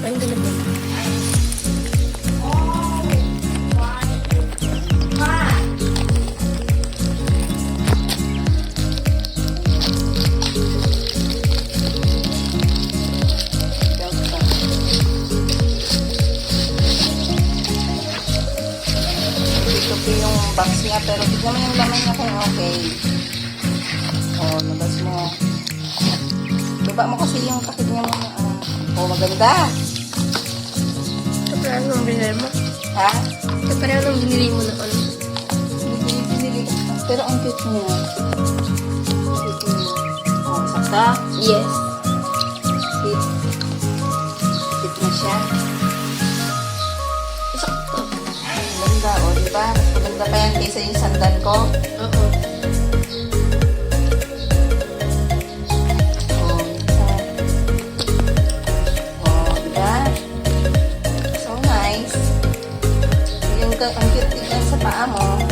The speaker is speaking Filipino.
Ang ganda. Box niya, pero tignan mo yung laman niya kung okay. O, labas mo. Baba mo kasi yung kapit niya muna. O, maganda. Ito parang nung binili mo. Ha? Ito parang nung binili mo na ano. Binili ko. Pero ang cute niya. Cute niya. O, sakta? Yes. Cute. Cute na siya. Sakto. Maganda, o, diba? Maganda pa yan kaysa yung sandal ko. Oo. Ang cute tignan sa paa mo.